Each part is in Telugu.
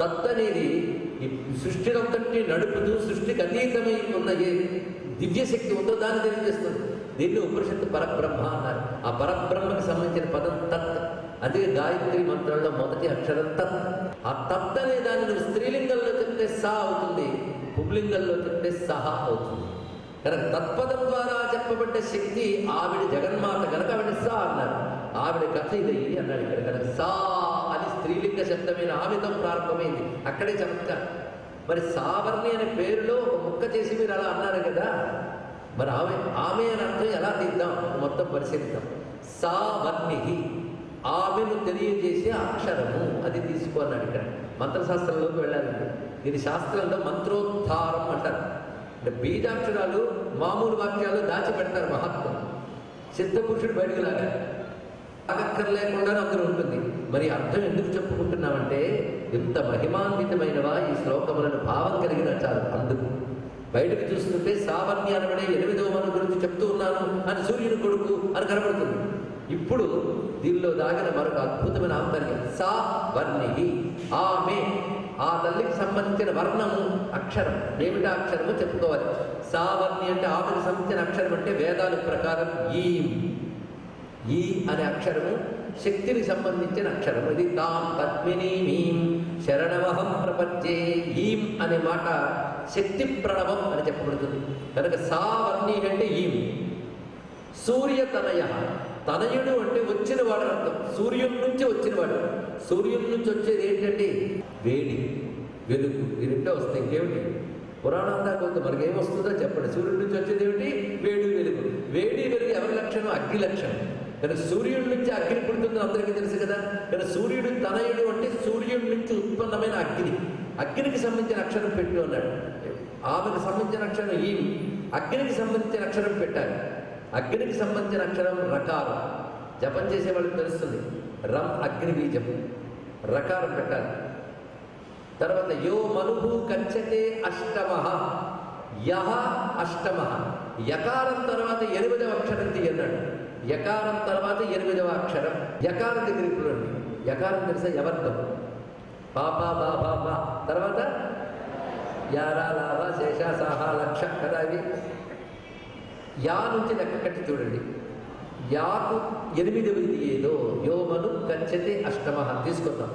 తత్ అనేది ఈ సృష్టినంతటినీ నడుపుతూ సృష్టికి అతీతమై ఉన్న ఏ దివ్యశక్తి ఉందో దాన్ని తెలియజేస్తుంది. దీన్ని ఉపనిషత్తు పరబ్రహ్మ అన్నారు. ఆ పరబ్రహ్మకి సంబంధించిన పదం తత్. అదే గాయత్రి మంత్రంలో మొదటి అక్షరం తత్. ఆ తత్ అనే దాన్ని నువ్వు స్త్రీలింగంలో చెప్తే సా అవుతుంది, పుంలింగంలో చెప్తే సహ అవుతుంది. కనుక తత్పదం ద్వారా చెప్పబడ్డ శక్తి ఆవిడ జగన్మాత కనుక ఆవిడ సా అన్నారు. ఆవిడ కథ ఇది అన్నాడు ఇక్కడ. కనుక సా అని స్త్రీలింగ శబ్దమైన ఆమెతో ప్రారంభమైంది. అక్కడే చమత్కారం. మరి సావర్ణి అనే పేరులో ఒక ముక్క చేసి మీరు అలా అన్నారు కదా, మరి ఆమె అని అర్థం ఎలా తీద్దాం మొత్తం పరిశీలిద్దాం. సావర్ణి ఆమెను తెలియజేసే అక్షరము అది తీసుకున్నాడు ఇక్కడ. మంత్రశాస్త్రంలోకి వెళ్ళాలండి. ఇది శాస్త్రంలో మంత్రోద్ధారం అంటారు. అంటే బీజాక్షరాలు మామూలు వాక్యాలు దాచిపెడతారు మహాత్ములు. సిద్ధపురుషుడు బయటకు లాగా అక్కర్లేకుండా అందులో ఉంటుంది. మరి అర్థం ఎందుకు చెప్పుకుంటున్నామంటే ఎంత మహిమాన్వితమైనవా ఈ శ్లోకములను భావం కలిగిన చాలు. అందుకు బయటకు చూస్తుంటే సావర్ణ్య అనబడే 8వ మను గురించి చెప్తూ ఉన్నాను అని సూర్యుని కొడుకు అని కనబడుతుంది. ఇప్పుడు దీనిలో దాగిన మరొక అద్భుతమైన ఆంతర్యం. సా వర్ణి ఆమె, ఆ తల్లికి సంబంధించిన వర్ణము అక్షరం. ఏమిటా అక్షరము చెప్పుకోవాలి. సావర్ణి అంటే ఆమెకు సంబంధించిన అక్షరం అంటే వేదాల ప్రకారం ఈం. ఈ అనే అక్షరము శక్తికి సంబంధించిన అక్షరం. ఇది తాం పద్మినీమీం శరణమహం ప్రపంచే. ఈం అనే మాట శక్తి ప్రణవం అని చెప్పబడుతుంది. కనుక సావర్ణి అంటే ఈం. సూర్యతనయ, తనయుడు అంటే వచ్చినవాడు అర్థం. సూర్యుని నుంచి వచ్చినవాడు. సూర్యుని నుంచి వచ్చేది ఏంటంటే వేడి, వెలుగు. ఈ రెండో వస్తాయి. ఇంకేమిటి పురాణం దాకా వద్దు, మనకేమొస్తుందో చెప్పండి. సూర్యుడి నుంచి వచ్చేది ఏమిటి? వేడి, వెలుగు. వేడి వెలుగు ఎవరి లక్షణం? అగ్ని లక్షణం. కానీ సూర్యుడి నుంచి అగ్ని పుడుతుందని అందరికీ తెలుసు కదా. కానీ సూర్యుడు తనయుడు అంటే సూర్యుడి నుంచి ఉత్పన్నమైన అగ్ని. అగ్నికి సంబంధించిన అక్షరం పెట్టి ఉన్నాడు. ఆమెకు సంబంధించిన అక్షరం ఈ, అగ్నికి సంబంధించిన అక్షరం పెట్టాలి. అగ్నికి సంబంధించిన అక్షరం రకారం. జపం చేసే వాళ్ళకి తెలుస్తుంది. రం అగ్ని బీజం, రకారం పెట్టాలి. తర్వాత యో మనుహు కచ్చతే అష్టమః, యహ అష్టమః. యకారం తర్వాత 8వ అక్షరం తీయన్నాడు. యకారం తర్వాత 8వ అక్షరం. యకారం దగ్గర ఇప్పుడు యకారం తెలుసా? యవర్గం. పాపా బాబా బా. తర్వాత యారా లాభ శేష సాహా లక్ష కదా. ఇవి యా నుంచి లెక్క కట్టి చూడండి. యాకు 8వది ఏదో. యోమను కచ్చతే అష్టమః తీసుకుందాం.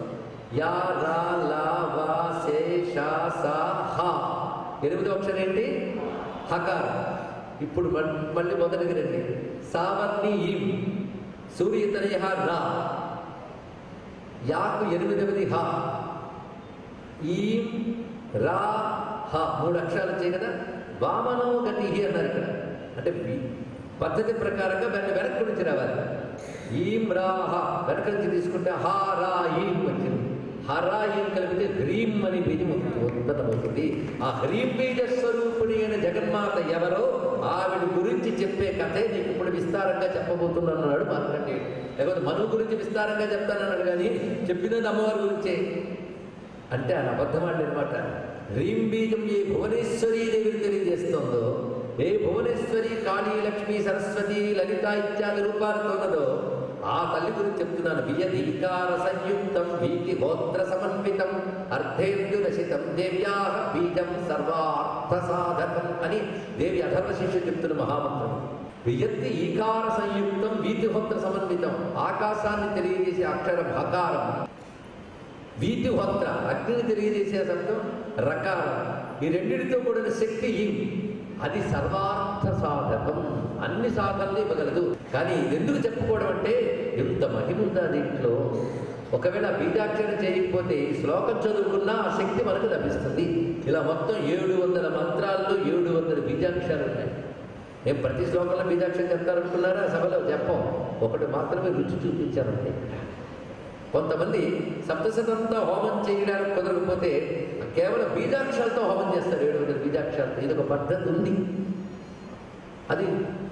యా రా లా వా శేష సా హా. 8వ అక్షరం ఏంటి? హకారం. ఇప్పుడు మళ్ళీ మొదటికి రండి. సావర్ణి ఈం, సూర్యతనయ రా, యాకు 8వది హ, ఈం రా హ. 3 అక్షరాలు వచ్చాయి కదా. వామనో గతి అన్నారు ఇక్కడ. అంటే పద్ధతి ప్రకారంగా దాన్ని వెనక్కి నుంచి రావాలి. ఈం రా హ వెనక నుంచి తీసుకుంటే హా రా ఈం వచ్చింది. హరా ఈం కలిపితే హ్రీం అని బీజం ఉత్పన్నమవుతుంది. ఆ హ్రీం బీజ స్వరూపిణి అయిన జగన్మాత ఎవరో ఆవిడ గురించి చెప్పే కథే నీకు ఇప్పుడు విస్తారంగా చెప్పబోతున్నాడు మార్కండేయుడు. లేకపోతే మను గురించి విస్తారంగా చెప్తానన్నాడు కానీ చెప్పినది అమ్మవారి గురించే అంటే ఆయన అబద్ధమాడి అనమాట. హ్రీం బీజం ఏ భువనేశ్వరీ దేవిని తెలియజేస్తుందో, ఏ భువనేశ్వరి కాళీ లక్ష్మీ సరస్వతి లలిత ఇత్యాది రూపాలతో ఉన్నదో ఆ తల్లి గురించి చెప్తున్నాను. వియదీకార సంయుక్తం వీతి గోత్ర సమన్వితం అర్ధేర్యురసితం దేవ్యా బీజం సర్వార్థ సాధకం అని దేవి అధర్వ శిష్యుడు చెప్తున్న మహామంత్రం. వియత్తి ఈకార సంయుక్తం వీతిహోత్ర సమన్వితం. ఆకాశాన్ని తెలియజేసే అక్షరం హకారం. వీతిహోత్ర అగ్నిని తెలియజేసే శబ్దం రకారం. ఈ రెండిటితో కూడిన శక్తి ఈ, అది సర్వార్థ సాధకం. అన్ని సాధనలు ఇవ్వగలదు. కానీ ఎందుకు చెప్పుకోవడం అంటే ఎంత మహిమ ఉందా దీంట్లో. ఒకవేళ బీజాక్షరం చేయకపోతే శ్లోకం చదువుకున్నా ఆ శక్తి మనకు లభిస్తుంది. ఇలా మొత్తం 700 మంత్రాల్లో 700 బీజాక్షరాలు ఉన్నాయి. నేను ప్రతి శ్లోకంలో బీజాక్షరం చెప్తారనుకున్నారా? సభలో చెప్పం. ఒకటి మాత్రమే రుచి చూపించారంటే. కొంతమంది సప్తశతంతో హోమం చేయడానికి కుదరకపోతే కేవలం బీజాక్షరాలతో హోమం చేస్తారు. 700 బీజాక్షరాలతో. ఇదొక పద్ధతి ఉంది.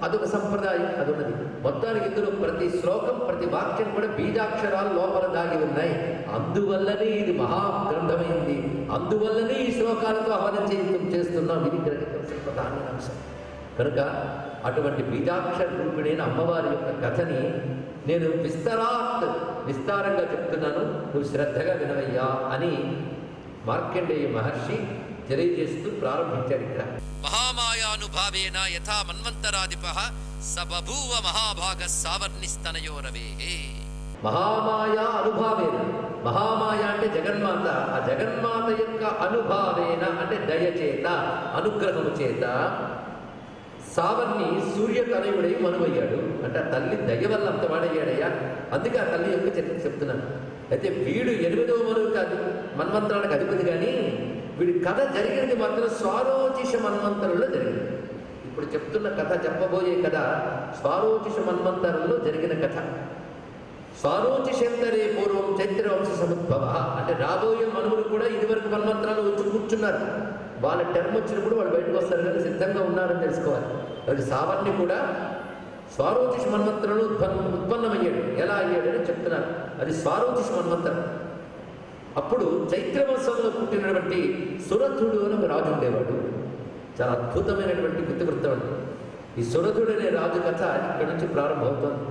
అదొక సంప్రదాయం, అది ఉన్నది. మొత్తానికి ఇందులో ప్రతి శ్లోకం ప్రతి వాక్యం కూడా బీజాక్షరాలు లోపల దాగి ఉన్నాయి. అందువల్లనే ఇది మహాగ్రంథమైంది. అందువల్లనే ఈ శ్లోకాలతో హవనం చేస్తున్నాం. ఇది గ్రహించాల్సిన ప్రధానమైన అంశం. కనుక అటువంటి బీజాక్షర రూపిణైన అమ్మవారి యొక్క కథని నేను విస్తారంగా చెప్తున్నాను. నువ్వు శ్రద్ధగా వినవయ్యా అని మార్కండేయ మహర్షి తెలియజేస్తూ ప్రారంభించాడు. ఇక్కడ మహామాయానుభావేన యథా మన్వంతరాధిపః సబభూవ మహాభాగ సావర్ణిస్తనయోరవే. మహామాయా అనుభావేన, మహామాయ అంటే జగన్మాత, ఆ జగన్మాత యొక్క అనుభావేన అంటే దయచేత, అనుగ్రహము చేత సావర్ణి సూర్యతనయుడై మనువయ్యాడు. అంటే ఆ తల్లి దయ వల్ల అంత వాడయ్యాడయ్యా. అందుకే ఆ తల్లి యొక్క చరిత్ర చెప్తున్నాను. అయితే వీడు 8వ మనువు కాదు, మన్వంతరానికి అధిపతి. కానీ వీడి కథ జరిగినది మాత్రం స్వారోచిష మన్వంతరంలో జరిగింది. ఇప్పుడు చెప్తున్న కథ, చెప్పబోయే కథ స్వారోచిష మన్వంతరంలో జరిగిన కథ. స్వారోచిషంతరే పూర్వం చైత్రవంశ సముద్భవ అంటే రాబోయే మనువులు కూడా ఇదివరకు మన్వంతరాలు వచ్చి కూర్చున్నారు. వాళ్ళ టర్మ్ వచ్చినప్పుడు వాళ్ళు బయటకు వస్తారు, కానీ సిద్ధంగా ఉన్నారని తెలుసుకోవాలి. అది సావర్ణి కూడా స్వారోచిష మన్వంతరంలో ఉత్పన్నమయ్యాడు. ఎలా అయ్యాడని చెప్తున్నారు. అది స్వారోచిష మన్వంతరం. అప్పుడు చైత్రవంశంలో పుట్టినటువంటి సురథుడు అని ఒక రాజు ఉండేవాడు. చాలా అద్భుతమైనటువంటి ఇతివృత్తం అండి. ఈ సురథుడు అనే రాజు కథ ఇక్కడ నుంచి ప్రారంభమవుతుంది.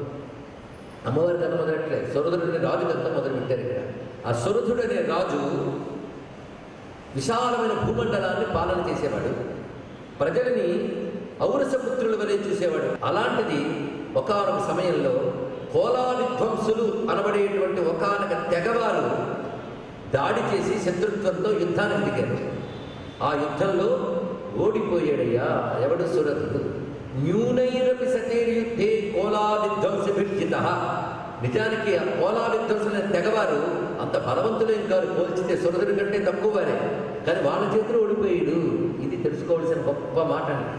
అమ్మవారి కథ మొదలట్లేదు, సురథుడు అనే రాజు కథ మొదలుపెట్టారు ఇక్కడ. ఆ సురథుడు అనే రాజు విశాలమైన భూమండలాన్ని పాలన చేసేవాడు. ప్రజలని ఔరసపుత్రుల వలె చూసేవాడు. అలాంటిది ఒకానొక సమయంలో కోలా విధ్వంసులు అనబడేటువంటి ఒకానొక తెగవారు దాడి చేసి శత్రుత్వంతో యుద్ధానికి దిగారు. ఆ యుద్ధంలో ఓడిపోయాడయ్యా. ఎవడు? సురథుడు. న్యూనైరపి సతేర్యుద్ధే కోలా విధ్వంసభిర్జిత. నిజానికి ఆ కోలా విధ్వంసులైన తెగవారు అంత బలవంతులేం కాదు, పోల్చితే సురథుడి కంటే తక్కువ వారే. కానీ వాళ్ళ చేతిలో ఓడిపోయాడు. ఇది తెలుసుకోవాల్సిన గొప్ప మాట అండి.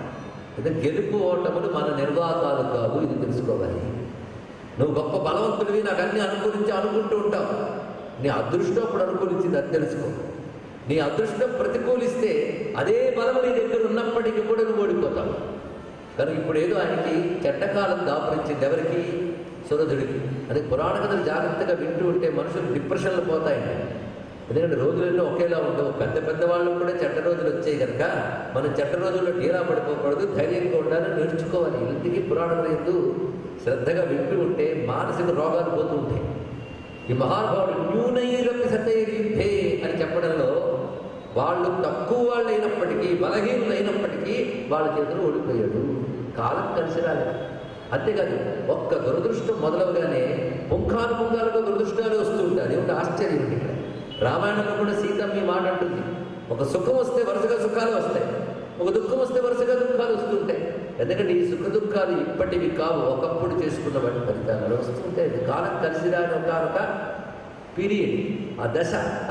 అయితే గెలుపు ఓటములు మన నిర్వాకాలు కాదు, ఇది తెలుసుకోవాలి. నువ్వు గొప్ప బలవంతుడివి, నాకు అన్ని అనుకుంటూ ఉంటావు. నీ అదృష్టం అప్పుడు అనుకూలించింది, అది తెలుసుకో. నీ అదృష్టం ప్రతికూలిస్తే అదే బలం నీ దగ్గర ఉన్నప్పటికీ కూడా నువ్వు ఓడిపోతావు. కానీ ఇప్పుడు ఏదో ఆయనకి చెడ్డకాలం దాపురించింది. ఎవరికి? సురథుడికి. అది పురాణ కథలు జాగ్రత్తగా వింటూ ఉంటే మనుషులు డిప్రెషన్లు పోతాయండి. ఎందుకంటే రోజులన్నీ ఒకేలా ఉండవు. పెద్ద వాళ్ళు కూడా చెడ్డ రోజులు వచ్చాయి కనుక మనం చెడ్డ రోజుల్లో ఢీలా పడిపోకూడదు, ధైర్యంగా ఉండాలని నేర్చుకోవాలి. ఇంటికి పురాణాలు ఎందుకు శ్రద్ధగా వింటూ ఉంటే మానసిక రోగాలు పోతూ ఉంటాయి. ఈ మహానుభావుడు న్యూనైరపి సతైర్యుద్ధే అని చెప్పడంలో వాళ్ళు తక్కువ వాళ్ళు అయినప్పటికీ, బలహీనులు అయినప్పటికీ వాళ్ళ చేతులు ఓడిపోయాడు. కాలం కలిసి రాలేదు. అంతేకాదు, ఒక్క దురదృష్టం మొదలవగానే పుంఖానుపుంఖాలుగా దురదృష్టాలు వస్తూ ఉంటాయి. అదేమిటి ఆశ్చర్యం ఉంది. ఇక్కడ రామాయణంలో కూడా సీత మీ మాట అంటుంది, ఒక సుఖం వస్తే వరుసగా సుఖాలు వస్తాయి, ఒక దుఃఖం వస్తే వరుసగా దుఃఖాలు వస్తుంటాయి. ఎందుకంటే ఈ సుఖ దుఃఖాలు ఇప్పటివి కావు, ఒకప్పుడు చేసుకున్న వాటి ఫలితాలు వస్తుంటాయి. కాలం కలిసి రాని ఒక పీరియడ్, ఆ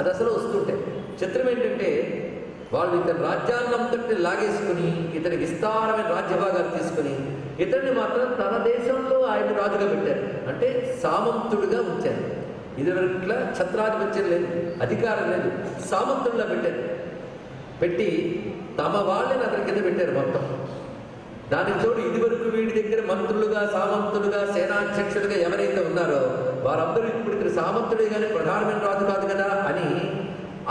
దశలో వస్తుంటాయి. చిత్రం ఏంటంటే వాళ్ళు ఇతని రాజ్యాన్నంతటిని లాగేసుకుని ఇతని విస్తారమైన రాజ్యభాగాలు తీసుకుని ఇతన్ని మాత్రం తన దేశంలో ఆయన రాజుగా పెట్టారు. అంటే సామంతుడిగా ఉంచారు. ఇదివరట్లా ఛత్రాధిపత్యం లేదు, అధికారం లేదు, సామంతుడిలా పెట్టారు. పెట్టి తమ వాళ్ళని అతని కింద పెట్టారు మొత్తం. దానికి తోడు ఇదివరకు వీడి దగ్గర మంత్రులుగా, సామంతులుగా, సేనాధ్యక్షులుగా ఎవరైతే ఉన్నారో వారందరూ ఇప్పుడు ఇక్కడ సామంతుడే కానీ ప్రధానమైన రాజు కాదు కదా అని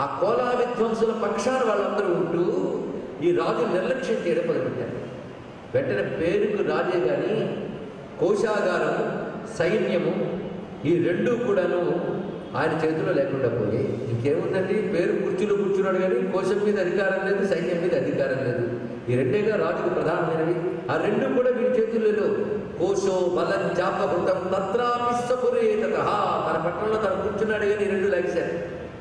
ఆ కోలా విధ్వంసుల పక్షాన వాళ్ళందరూ ఉంటూ ఈ రాజు నిర్లక్ష్యం చేయడం మొదలుపెట్టారు. వెంటనే పేరుకు రాజే కానీ కోశాగారము, సైన్యము ఈ రెండూ కూడాను ఆయన చేతిలో లేకుండా పోయి ఇంకేముందండి, పేరు కుర్చీలో కూర్చున్నాడు కానీ కోశం మీద అధికారం లేదు, సైన్యం మీద అధికారం లేదు. ఈ రెండేగా రాజుకు ప్రధానమైనవి. ఆ రెండు కూడా వీరి చేతుల్లో లేవు. కోశో బలం చాపభృతం తత్రాపిస్సపురేతత. తన పట్టణంలో తను కూర్చున్నాడు కానీ ఈ రెండు లాగేశారు.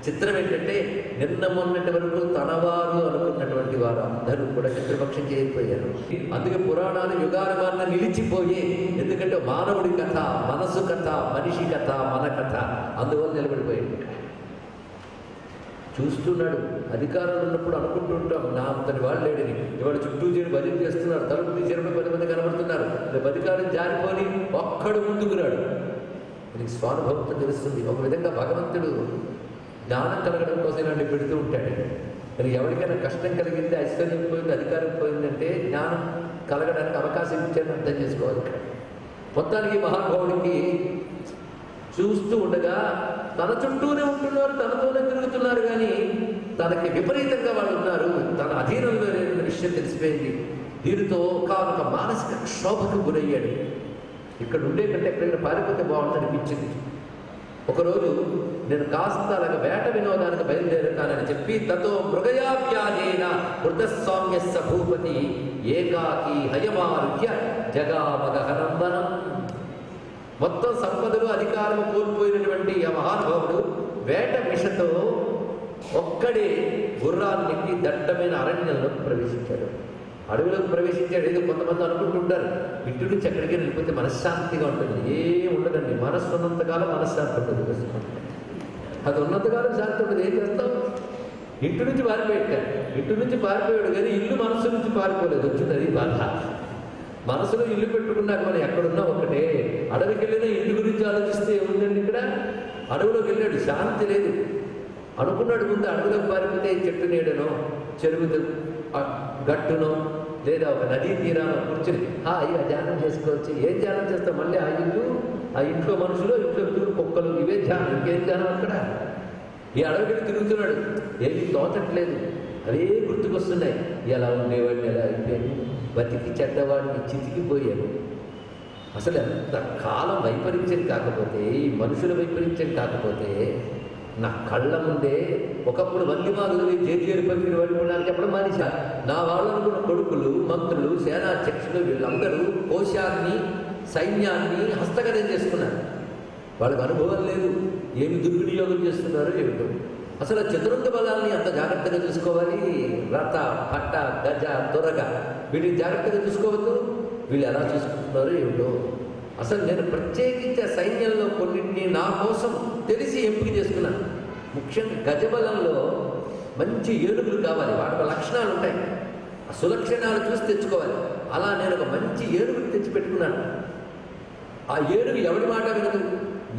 చిత్రం ఏంటంటే నిన్న మొన్నటి వరకు తనవారు అనుకున్నటువంటి వారు అందరూ కూడా శత్రుపక్షం చేయకపోయారు. అందుకే పురాణాలు యుగానుమాన నిలిచిపోయే. ఎందుకంటే మానవుడి కథ, మనసు కథ, మనిషి కథ, మన కథ, అందువల్ల నిలబడిపోయింది. చూస్తున్నాడు, అధికారంలో ఉన్నప్పుడు అనుకుంటూ ఉంటాం నా అంతటి వాళ్ళు లేడని. ఇవాళ చుట్టూ చేరి భజన చేస్తున్నారు, తలుపు తీసేటప్పుడు 10 మంది కనబడుతున్నారు. రేపు అధికారం జారిపోని ఒక్కడు ముందుకురాడు. ఇది స్వానుభవంతో తెలుస్తుంది. ఒక విధంగా భగవంతుడు జ్ఞానం కలగడం కోసం ఇలాంటి పెడుతూ ఉంటాడు. కానీ ఎవరికైనా కష్టం కలిగింది, ఐశ్వర్యం పోయింది, అధికారం పోయిందంటే జ్ఞానం కలగడానికి అవకాశం ఇచ్చారని అర్థం చేసుకోవాలి. మొత్తానికి మహానుభావుడికి చూస్తూ ఉండగా తన చుట్టూనే ఉంటున్నారు, తనతోనే తిరుగుతున్నారు, కానీ తనకి విపరీతంగా వాళ్ళు ఉన్నారు, తన అధీనంలో లేని విషయం తెలిసిపోయింది. దీనితో ఒక మానసిక క్షోభకు గురయ్యాడు. ఇక్కడ ఉండే కంటే ఎక్కడైనా పారిపోతే బాగుంటుంది అనిపించింది. ఒకరోజు నేను కాస్త అలాగ వేట వినోదానికి బయలుదేరుతానని చెప్పి తతో మృగయావ్యాజేన వృద్ధస్వామ్యస్య భూపతి ఏకాకి హయమారుహ్య జగామగహనంబనం. మొత్తం సంపదలు అధికారం కోల్పోయినటువంటి ఆ మహానుభావుడు వేట మిషతో ఒక్కడే గుర్రాలకి దట్టమైన అరణ్యంలోకి ప్రవేశించాడు. అడవిలోకి ప్రవేశించాడు. ఏదో కొంతమంది అనుకుంటుంటారు ఇటు నుంచి ఎక్కడికి వెళ్ళిపోతే మనశ్శాంతిగా ఉంటుంది. ఏం ఉండదండి. మనస్సు ఉన్నంతకాలం మనశ్శాంతి ఉంటుంది. అది ఉన్నంతకాలం శాంతి ఉంటుంది. ఏం చేస్తాం? ఇంటి నుంచి పారిపోయాడు. ఇంటి నుంచి పారిపోయాడు కానీ ఇల్లు మనస్సు నుంచి పారిపోలేదు. వచ్చింది అది బాధ. మనసులో ఇల్లు పెట్టుకున్నాక మనం ఎక్కడున్నా ఒకటే. అడవికి వెళ్ళినా ఇల్లు గురించి ఆలోచిస్తే ఏముందండి? ఇక్కడ అడవిలోకి వెళ్ళాడు, శాంతి లేదు. అనుకున్నాడు ముందు అడవిలోకి పారిపోతే చెట్టు నీడనో చెరువు గట్టునో లేదా ఒక నదీ తీరానో కూర్చుని హాయిగా ధ్యానం చేసుకోవచ్చు. ఏం ధ్యానం చేస్తాం? మళ్ళీ ఆ ఇల్లు, ఆ ఇంట్లో మనుషులు, ఇంట్లో పిల్లలు, కుక్కలు, ఇవే ధ్యానం. ఇంకేం ధ్యానం అక్కడ? ఈ అడవికి తిరుగుతున్నాడు, ఏమి తోచట్లేదు. అవే గుర్తుకొస్తున్నాయి. ఎలా ఉండేవాడిని, ఎలా అయిపోయాను, బతికి చెడ్డవాడిని, చితికిపోయాను. అసలు ఎంత కాలం వైపరీత్యం కాకపోతే, ఈ మనుషుల వైపరీత్యం కాకపోతే నా కళ్ళ ముందే ఒకప్పుడు వందిమాగులు జేజేరు పలికిన వాళ్ళు నాకు చెప్పడం మానేశా. నా వాళ్ళనుకున్న కొడుకులు, మంత్రులు, సేనాధ్యక్షులు వీళ్ళందరూ కోశాన్ని, సైన్యాన్ని హస్తగతం చేసుకున్నారు. వాళ్ళకి అనుభవం లేదు. ఏమి దుర్వినియోగం చేస్తున్నారో ఏమిటో. అసలు చతురంగ బలాన్ని అంత జాగ్రత్తగా చూసుకోవాలి. రథ, పట్ట, గజ, త్వరగ వీటిని జాగ్రత్తగా చూసుకోవద్దు. వీళ్ళు ఎలా చూసుకుంటున్నారో ఏమిటో. అసలు నేను ప్రత్యేకించే సైన్యంలో కొన్నింటిని నా కోసం తెలిసి ఎంపిక చేసుకున్నాను. ముఖ్యంగా గజబలంలో మంచి ఏనుగులు కావాలి. వాటికి లక్షణాలు ఉంటాయి. ఆ సులక్షణాలు చూసి తెచ్చుకోవాలి. అలా నేను ఒక మంచి ఏనుగుని తెచ్చి పెట్టుకున్నాను. ఆ ఏనుగు ఎవడి మాట వినదు.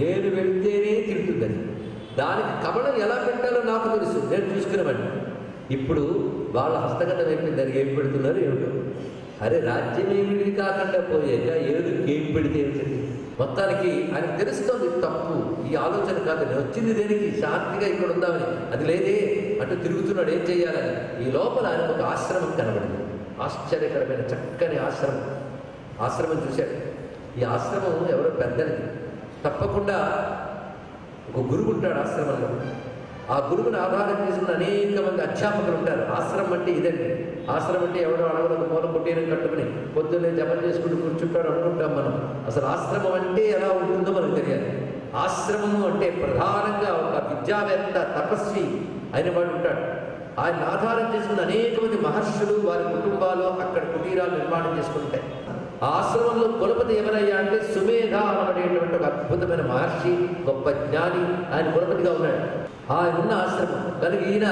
నేను వెళ్తేనే తింటుందని. దానికి కబళం ఎలా పెట్టాలో నాకు తెలుసు. నేను చూసుకునేవాడిని. ఇప్పుడు వాళ్ళ హస్తగతం అయిపోయింది. దానికి ఏం పెడుతున్నారు ఏమిటో. అరే రాజ్యం ఏమిటి కాకుండా పోయాక ఏడుకి ఏం పెడితే ఏమిటండి? మొత్తానికి ఆయనకు తెలుస్తోంది తప్పు. ఈ ఆలోచన కాదు. నేను వచ్చింది దేనికి? శాంతిగా ఇక్కడ ఉందామని. అది లేదే. అటు తిరుగుతున్నాడు. ఏం చేయాలని? ఈ లోపల ఆయనకు ఒక ఆశ్రమం కనబడింది. ఆశ్చర్యకరమైన చక్కని ఆశ్రమం. ఆశ్రమం చూశాడు. ఈ ఆశ్రమం ఎవరో పెద్దది. తప్పకుండా ఒక గురువు ఉంటాడు ఆశ్రమంలో. ఆ గురువుని ఆధారం చేసుకున్న అనేక మంది అధ్యాపకులు ఉంటారు. ఆశ్రమం అంటే ఇదండి. ఆశ్రమం అంటే ఎవడో అడవులకు మూల కుటీరం కట్టుకుని పొద్దున్నే జపం చేసుకుంటూ కూర్చుంటాడు అనుకుంటాం మనం. అసలు ఆశ్రమం అంటే ఎలా ఉంటుందో మనకు తెలియాలి. ఆశ్రమము అంటే ప్రధానంగా ఒక విద్యావేత్త, తపస్వి అయిన వాడు ఉంటాడు. ఆయన ఆధారం చేసుకున్న అనేక మంది మహర్షులు, వారి కుటుంబాలు అక్కడ కుటీరాలు నిర్మాణం చేసుకుంటాయి. ఆ ఆశ్రమంలో కులపతి ఎవరయ్యా అంటే సుమేధ అనబడేటువంటి ఒక అద్భుతమైన మహర్షి, గొప్ప జ్ఞాని. ఆయన కులపతిగా ఉన్నాడు. ఆయన ఉన్న ఆశ్రమం కనుక ఈయన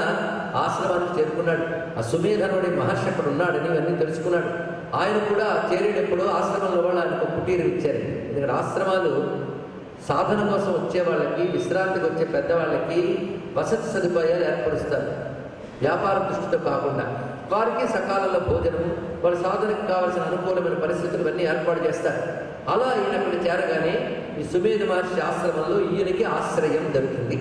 ఆశ్రమానికి చేరుకున్నాడు. ఆ సుమేధ అనబడే మహర్షి అక్కడ ఉన్నాడని ఇవన్నీ తెలుసుకున్నాడు. ఆయన కూడా చేరేటప్పుడు ఆశ్రమంలో వాళ్ళు ఆయనకు కుటీరం ఇచ్చారు. ఎందుకంటే ఆశ్రమాలు సాధన కోసం వచ్చే వాళ్ళకి, విశ్రాంతికి వచ్చే పెద్దవాళ్ళకి వసతి సదుపాయాలు ఏర్పరుస్తారు. వ్యాపార దృష్టితో కాకుండా వారికి సకాలంలో భోజనము, వాళ్ళ సాధనకు కావాల్సిన అనుకూలమైన పరిస్థితులు ఇవన్నీ ఏర్పాటు చేస్తారు. అలా ఈయన అక్కడ చేరగానే ఈ సుమేధ మహర్షి ఆశ్రమంలో ఈయనకి ఆశ్రయం దొరికింది.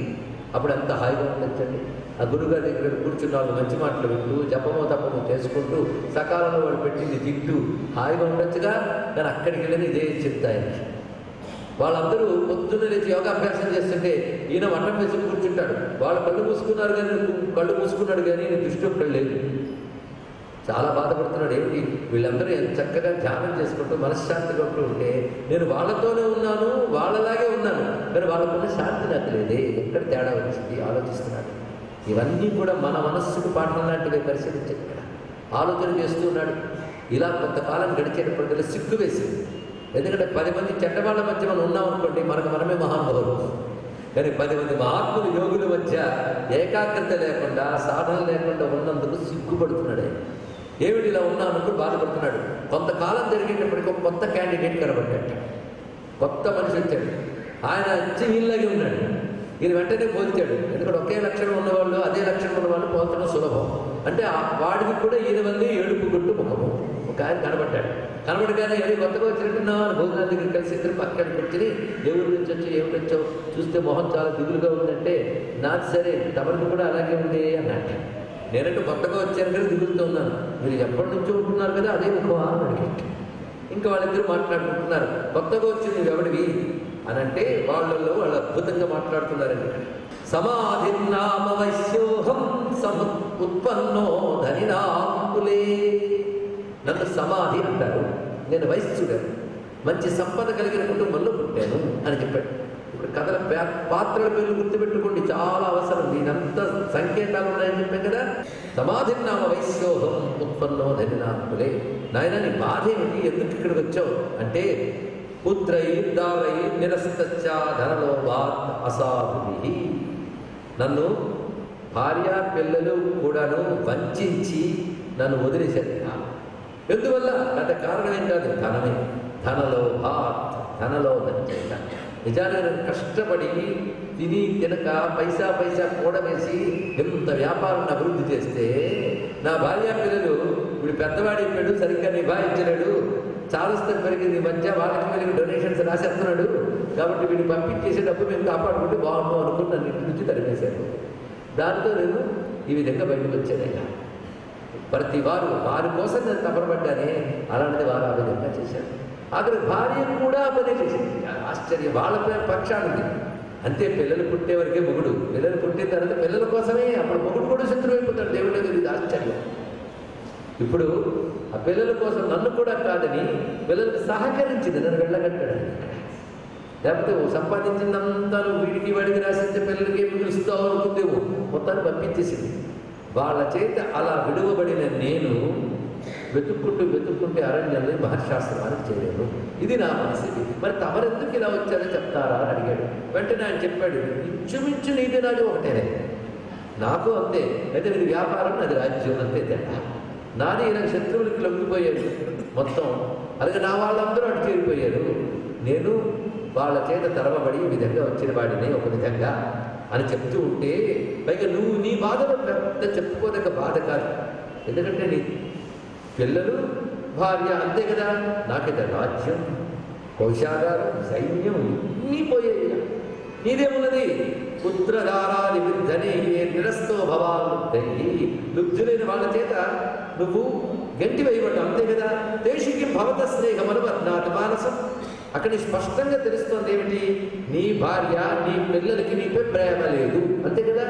అప్పుడు అంత హాయిగా ఉండొచ్చండి. ఆ గురుగారి దగ్గర కూర్చున్న వాళ్ళు మంచి మాటలు వింటూ, జపమో తపమో చేసుకుంటూ, సకాలంలో వాడు పెట్టింది తింటూ హాయిగా ఉండొచ్చుగా. కానీ అక్కడికి వెళ్ళని ఇదే చెప్తాయని. వాళ్ళందరూ పొద్దున్న లేచి యోగాభ్యాసం చేస్తుంటే ఈయన వటం వేసి కూర్చుంటాడు. వాళ్ళు కళ్ళు మూసుకున్నారు కానీ కళ్ళు మూసుకున్నాడు కానీ దృష్టి ఒక్కడు లేదు. చాలా బాధపడుతున్నాడు. ఏమిటి వీళ్ళందరూ ఎంత చక్కగా ధ్యానం చేసుకుంటూ మనశ్శాంతిగా ఉంటే నేను వాళ్ళతోనే ఉన్నాను, వాళ్ళలాగే ఉన్నాను, కానీ వాళ్ళకున్న శాంతి నాకు లేదే. ఎక్కడ తేడా వచ్చింది ఆలోచిస్తున్నాడు. ఇవన్నీ కూడా మన మనస్సుకు పాఠం లాంటివి పరిశీలించాడు. ఇక్కడ ఆలోచన చేస్తూ ఉన్నాడు. ఇలా కొంతకాలం గడిచేటప్పటికల్లా సిగ్గు వేసింది. ఎందుకంటే 10 మంది చెడ్డవాళ్ళ మధ్య మనం ఉన్నాం అనుకోండి, మనకు మనమే మహానుభావులు. కానీ 10 మంది మహాత్ములు, యోగుల మధ్య ఏకాగ్రత లేకుండా, సాధన లేకుండా ఉన్నందుకు సిగ్గుపడుతున్నాడు. ఏమిటి ఇలా ఉన్నా అనుకుని బాధపడుతున్నాడు. కొంతకాలం జరిగేటప్పటికి ఒక కొత్త క్యాండిడేట్ కనబడ్డాడు. కొత్త మనిషి వచ్చాడు. ఆయన వచ్చి వీళ్ళలాగే ఉన్నాడు. ఈయన వెంటనే పోల్చాడు. ఎందుకంటే ఒకే లక్షణం ఉన్నవాళ్ళు, అదే లక్షణం ఉన్నవాళ్ళు పోల్చడం సులభం. అంటే వాడికి కూడా 7 మంది ఏడుపు గుట్టు ముఖము. ఒక ఆయన కనబడ్డాడు. కనబడగానే ఏది కొత్తగా వచ్చినట్టున్నావు అని భోజనాల దగ్గర కలిసి ఇద్దరు పక్కన కూర్చుని ఎవరి నుంచి వచ్చి ఏమిటి వచ్చావు, చూస్తే మొహం చాలా దిగులుగా ఉందంటే నాది సరే తమరికి కూడా అలాగే ఉంది అన్నట్టు. నేనంటూ కొత్తగా వచ్చాను కదా దిగులుతూ ఉన్నాను. మీరు ఎప్పటి నుంచో ఉంటున్నారు కదా అదే ముఖమా అని అడిగట్టు. ఇంకా వాళ్ళిద్దరూ మాట్లాడుకుంటున్నారు. కొత్తగా వచ్చి నువ్వు ఎవడివి, అనంటే వాళ్ళల్లో వాళ్ళు అద్భుతంగా మాట్లాడుతున్నారండి. సమాధిర్నామ వైశ్యోహం ఉత్పన్నో ధనినాంకులే. నన్ను సమాధి అంటారు, నేను వైశ్యుడను, మంచి సంపద కలిగిన కుటుంబంలో పుట్టాను అని చెప్పాడు. ఇప్పుడు కథల పాత్రల పేర్లు గుర్తుపెట్టుకోండి, చాలా అవసరం. దీనంతా సంకేతాలు ఉన్నాయని చెప్పాం కదా. సమాధిర్నామ వైశ్యోహం ఉత్పన్నో ధనినాంకులే. నాయన నీ బాధ ఏమిటి, ఎందుకు ఇక్కడికి వచ్చావు అంటే, పుత్రై దారై నిరస్తచ్చ ధనలోభాత్ అసాధుభి. నన్ను భార్య పిల్లలు కూడాను వంచి నన్ను వదిలేశారు. ఎందువల్ల పెద్ద కారణం ఏం కాదు, ధనమే. ధనలోభాత్, ధనలోభం చేత. నిజానికి నేను కష్టపడి తిని తినక పైసా కూడవేసి ఎంత వ్యాపారం అభివృద్ధి చేస్తే నా భార్య పిల్లలు ఇప్పుడు పెద్దవాడైపోయాడు, సరిగ్గా నిభాయించలేడు, చాలస్తం పెరిగింది, మధ్య వాళ్ళకి వెళ్ళి డొనేషన్స్ రాసేస్తున్నాడు, కాబట్టి వీడిని పంపించేసే డబ్బు మేము కాపాడుకుంటే బాగుంటాం అనుకుని నన్ను ఇంటి నుంచి తరిమేశారు. దాంతో నేను ఈ విధంగా బయటకు వచ్చానయ్యా. ప్రతి వారి కోసం నేను తపనపడ్డానే, అలాంటిది వారు ఆ విధంగా చేశారు. అక్కడ భార్య కూడా పనే చేసింది. ఆశ్చర్యం, వాళ్ళ పక్షానికి అంతే. పిల్లలు పుట్టే వరకే మొగుడు, పిల్లలు పుట్టిన తర్వాత పిల్లల కోసమే, అప్పుడు మొగుడు కూడా శత్రువు అయిపోతాడు. దేవుడే తెలియదు, ఆశ్చర్యం. ఇప్పుడు ఆ పిల్లల కోసం నన్ను కూడా కాదని పిల్లలకు సహకరించింది, నన్ను వెళ్ళగట్టాడు. లేకపోతే సంపాదించిందంతా వీడికి వాడికి రాసించే పిల్లలకి ఏమి పిలుస్తావు అనుకుందేమో, మొత్తాన్ని పంపించేసింది. వాళ్ళ చేత అలా విడువబడిన నేను వెతుక్కుంటే అరణ్యంలో మహర్శాస్త్రానికి చేరాను. ఇది నా పరిస్థితి. మరి తమరెందుకు ఇలా వచ్చారో చెప్తారా అని అడిగాడు. వెంటనే ఆయన చెప్పాడు, ఇంచుమించు నీది నాది ఒకటేనే, నాకు అంతే. అయితే ఇది వ్యాపారం, అది రాజ్యం, అంతే తేడా. నాది ఇలా శత్రువులకి లొంగిపోయాడు మొత్తం, అలాగే నా వాళ్ళందరూ అటు చేరిపోయారు. నేను వాళ్ళ చేత తరవబడి ఈ విధంగా వచ్చిన వాడిని ఒక విధంగా అని చెప్తూ ఉంటే, పైగా నువ్వు నీ బాధలో పెద్ద చెప్పుకోదగ్గ బాధ కాదు. ఎందుకంటే నీ పిల్లలు భార్య అంతే కదా, నాకైతే రాజ్యం, కౌశాగారం, సైన్యం ఇన్ని పోయాయి. నీదేమున్నది? పుత్రధారాది విద్ధనే నిరస్తో భవాలుద్ధై. లుబ్ధులైన వాళ్ళ చేత నువ్వు గంటి వేయబడ్డావు, అంతే కదా. దేశికి భవత స్నేహమనువర్ణాతి మానసం. అక్కడ స్పష్టంగా తెలుస్తోంది ఏమిటి, నీ భార్య నీ పిల్లలకి నీపై ప్రేమ లేదు, అంతే కదా.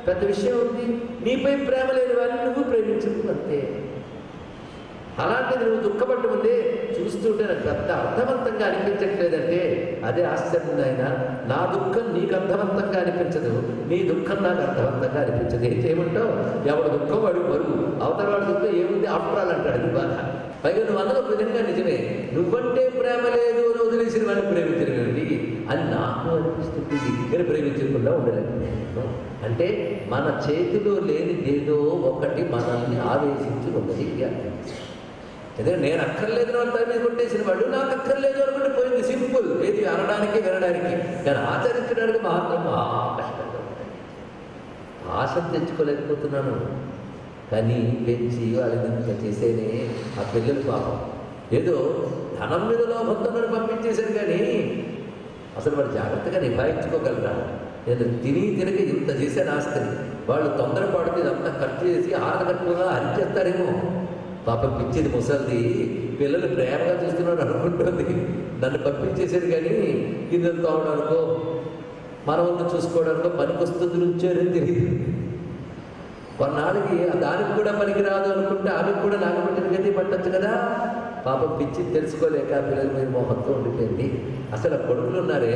పెద్ద విషయం ఉంది. నీపై ప్రేమ లేని వారిని నువ్వు ప్రేమించు, అంతే. అలాంటిది నువ్వు దుఃఖపడ్డ ముందే చూస్తుంటే నాకు పెద్ద అర్థవంతంగా అనిపించట్లేదంటే అదే ఆశ్చర్యం. ఆయన నా దుఃఖం నీకు అర్థవంతంగా అనిపించదు, నీ దుఃఖం నాకు అర్థవంతంగా అనిపించదు. ఏం చేయమంటావు? ఎవడు దుఃఖం వాడు బరువు, అవతల వాడి దుఃఖం ఏముంది ఆఫ్టరాల్ అంటాడు. అది బాధ. పైగా నువ్వు అన్నది ఒక విధంగా నిజమే, నువ్వంటే ప్రేమ లేదు అని వదిలేసిన వాడిని ప్రేమించలేండి అని నాకు అనిపిస్తుంది. నేను ప్రేమించకుండా ఉండలేను. అంటే మన చేతిలో లేనిదేదో ఒకటి మనల్ని ఆవేశించి ఉన్నది. ఎందుకంటే నేను అక్కర్లేదు వాళ్ళ మీద కొట్టేసిన వాడు నాకు అక్కర్లేదు అనుకుంటే పోయింది. సింపుల్. ఏది అనడానికి వినడానికి, కానీ ఆచరించడానికి మాత్రం కష్టంగా ఉంటాయి. ఆశ తెచ్చుకోలేకపోతున్నాను. కానీ పెంచి వాళ్ళని ఇంకా చేసేనే ఆ పిల్లలు పాపం ఏదో ధనం మీద లోభంతో నన్ను పంపించేశారు, కానీ అసలు వాడు జాగ్రత్తగా నిభాయించుకోగలరా? నేను తినక ఇంత చేశాను ఆస్తిని, వాళ్ళు తొందరపాటుతో ఇదంతా ఖర్చు చేసి ఆరగట్టుగా హరించేస్తారేమో. పాపం పిచ్చేది ముసలిది, పిల్లలు ప్రేమగా చూస్తున్నాడు అనుకుంటుంది. నన్ను పంపించేశారు, కానీ గిన్నెలు తోవడానికో మన వంతు చూసుకోవడానికో పనికొస్తుంది నుంచేనే తెలియదు. కొన్నాళ్ళకి దానికి కూడా పనికిరాదు అనుకుంటే ఆమెకు కూడా నాగబట్టిన గతి పట్టచ్చు కదా. పాపం పిచ్చి తెలుసుకోలేక పిల్లల మీద మోహంతో ఉండిపోయింది. అసలు కొడుకులు ఉన్నారే,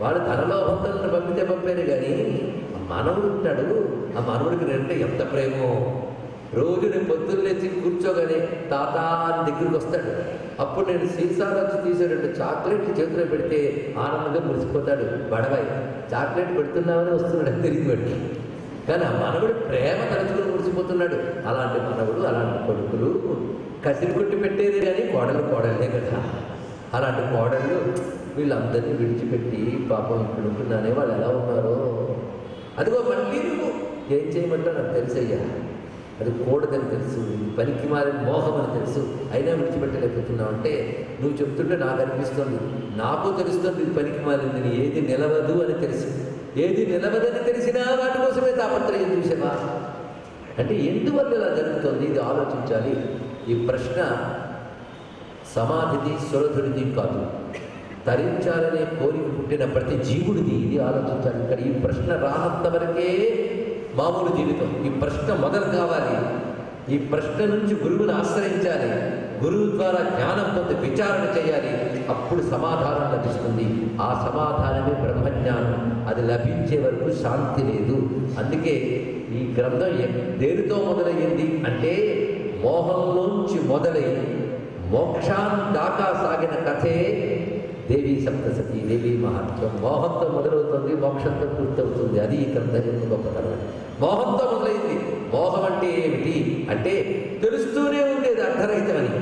వాడు ధనలోభంతో పంపారు, కానీ ఆ మనవుడు ఉంటాడు. ఆ మనవుడికి నేనంటే ఎంత ప్రేమో. రోజు నేను పొద్దున్న లేచి కూర్చోగానే తాత అని దగ్గరికి వస్తాడు. అప్పుడు నేను సీసాలు వచ్చి తీసేటట్టు చాక్లెట్ చేతిలో పెడితే ఆనందంగా మురిసిపోతాడు. బడవాయి చాక్లెట్ పెడుతున్నామని వస్తున్నాడు, తిరిగి పెట్టి. కానీ ఆ మనవుడు ప్రేమ తలుచుకుని మురిసిపోతున్నాడు. అలాంటి మనవుడు, అలాంటి కొడుకులు కసిరి కొట్టి పెట్టేది, కానీ కోడలే కదా. అలాంటి కోడళ్ళు వీళ్ళందరినీ విడిచిపెట్టి పాపం ఇక్కడ ఉంటున్నానే, వాళ్ళు ఎలా ఉన్నారో. అదిగో మళ్ళీ నువ్వు ఏం చేయమంటావు నాకు తెలుసయ్యా. అది కూడదని తెలుసు, పనికి మారిన మోహం అని తెలుసు, అయినా విడిచిపెట్టలేకపోతున్నావు అంటే నువ్వు చెప్తుంటే నాకు అనిపిస్తుంది, నాకు తెలుస్తుంది ఇది పనికి మారిందని. ఏది నిలవదు అని తెలుసు, ఏది నిలవదని తెలిసినా వాటి కోసమే తాపత్రయం చూసేవా అంటే ఎందువల్ల ఇలా జరుగుతుంది? ఇది ఆలోచించాలి. ఈ ప్రశ్న సమాధిది సురధుడిది కాదు. తరించాలనే కోరిక పుట్టిన ప్రతి జీవుడిది. ఇది ఆలోచించాలి. ఇక్కడ ఈ ప్రశ్న రానంత వరకే మామూలు జీవితం. ఈ ప్రశ్న మొదలు కావాలి. ఈ ప్రశ్న నుంచి గురువుని ఆశ్రయించాలి. గురువు ద్వారా జ్ఞానం పొంది విచారణ చేయాలి. అప్పుడు సమాధానం లభిస్తుంది. ఆ సమాధానమే బ్రహ్మజ్ఞానం. అది లభించే వరకు శాంతి లేదు. అందుకే ఈ గ్రంథం దేనితో మొదలయ్యింది అంటే మోహంలోంచి మొదలై మోక్షాన్ని దాకా సాగిన కథే దేవీ సప్తసతి, దేవీ మహత్వం. మోహంతో మొదలవుతుంది, మోక్షంతో పూర్తవుతుంది. అది ఈ గ్రంథం యొక్క గొప్పతనం. మోహంతో మొదలైంది. మోహం అంటే ఏమిటి అంటే తెలుస్తూనే ఉండేది అర్థరహితమని,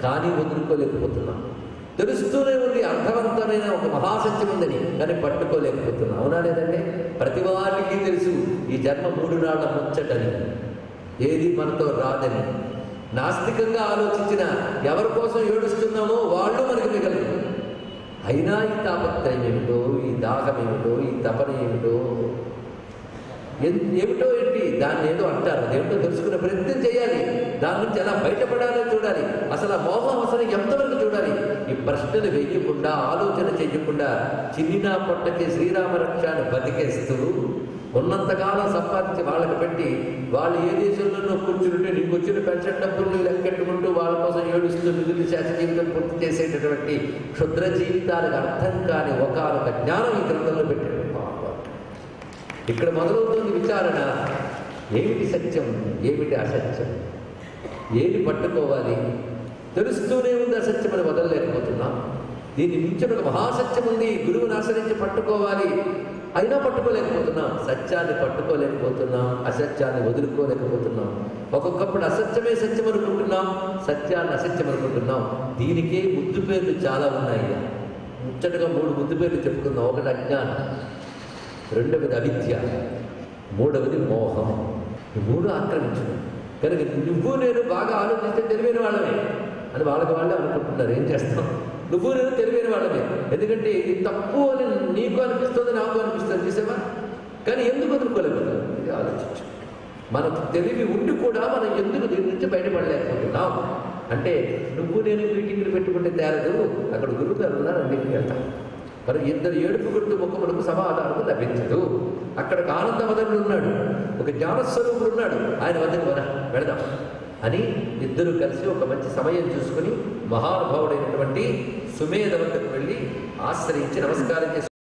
కానీ వదులుకోలేకపోతున్నాం. తెలుస్తూనే ఉంది అర్థవంతమైన ఒక మహాసత్యం ఉందని, కానీ పట్టుకోలేకపోతున్నాం. అవునా లేదంటే? ప్రతి వారికి తెలుసు ఈ జన్మ 3 నాళ్ల ముచ్చటని, ఏది మనతో రాదని. నాస్తికంగా ఆలోచించిన ఎవరి కోసం ఏడుస్తున్నామో వాళ్ళు మనకు మిగలరు. అయినా ఈ తాపత్రయం ఏమిటో, ఈ దాహం ఏమిటో, ఈ తపన ఏమిటో, ఏమిటో ఏంటి దాన్ని ఏదో అంటారు. అదేమిటో తెలుసుకునే ప్రయత్నం చేయాలి. దాని నుంచి ఎలా బయటపడాలో చూడాలి. అసలు ఆ మోహం అసలు ఎంతవరకు చూడాలి. ఈ ప్రశ్నలు వేయకుండా, ఆలోచన చేయకుండా చిన్నినా పొట్టకి శ్రీరామరక్షాన్ని బతికేస్తూ ఉన్నంతకాలం సంపాదించి వాళ్ళకి పెట్టి వాళ్ళు ఏ దేశంలోనూ కూర్చుంటే నీకు వచ్చిన పెన్షన్ డబ్బులు లెక్కెట్టుకుంటూ వాళ్ళ కోసం ఏడుస్తూ మిగిలిన శాస్త్ర జీవితం పూర్తి చేసేటటువంటి క్షుద్ర జీవితాలకు అర్థం కాని ఒకనొక జ్ఞానం ఈ గ్రంథంలో పెట్టాడు. ఇక్కడ మొదలవుతుంది విచారణ. ఏమిటి సత్యం, ఏమిటి అసత్యం, ఏది పట్టుకోవాలి? తెలుస్తూనే ఉంది అసత్యం అని వదలలేకపోతున్నాం. దీన్ని మించిన ఒక మహాసత్యం ఉంది, గురువుని ఆశ్రయించి పట్టుకోవాలి. అయినా పట్టుకోలేకపోతున్నాం. సత్యాన్ని పట్టుకోలేకపోతున్నాం, అసత్యాన్ని వదులుకోలేకపోతున్నాం. ఒక్కొక్కప్పుడు అసత్యమే సత్యం అనుకుంటున్నాం, సత్యాన్ని అసత్యం అనుకుంటున్నాం. దీనికే ముద్దు పేర్లు చాలా ఉన్నాయి. ముచ్చటగా 3 ముద్దు పేర్లు చెప్పుకుందాం. ఒకటి అజ్ఞానం, రెండవది అవిద్య, మూడవది మోహం. ఈ 3 ఆక్రమించడం కనుక నువ్వు నేను బాగా ఆలోచిస్తే తెలివైన వాళ్ళమే అని వాళ్ళకి వాళ్ళే అనుకుంటున్నారు. ఏం చేస్తాం? నువ్వు నేను తెలివైన వాళ్ళమే. ఎందుకంటే ఇది తప్పు అని నీకు అనిపిస్తుంది, నాకు అనిపిస్తుంది. చూసావా? కానీ ఎందుకు వదులుకోలేకపోతున్నాం? ఇది ఆలోచించు. మనకు తెలివి ఉండి కూడా మనం ఎందుకు దీని నుంచి బయటపడలేకపోతున్నాం అంటే నువ్వు నేను మీటింగ్లు పెట్టుకుంటే తేరదు. అక్కడ గురువు గారు ఉన్నారు, అన్నింటికి వెళ్తాం. మరి 2 ఏడుపు గుర్తు ముఖములకు సమాధానం లభించదు. అక్కడ ఆనందమదనుడు ఉన్నాడు, ఒక జ్ఞానస్వరూపుడు ఉన్నాడు, ఆయన వద్దకు వెళదాం అని 2 కలిసి ఒక మంచి సమయం చూసుకుని మహానుభావుడైనటువంటి సుమేధ వద్దకు వెళ్ళి ఆశ్రయించి నమస్కారం చేసి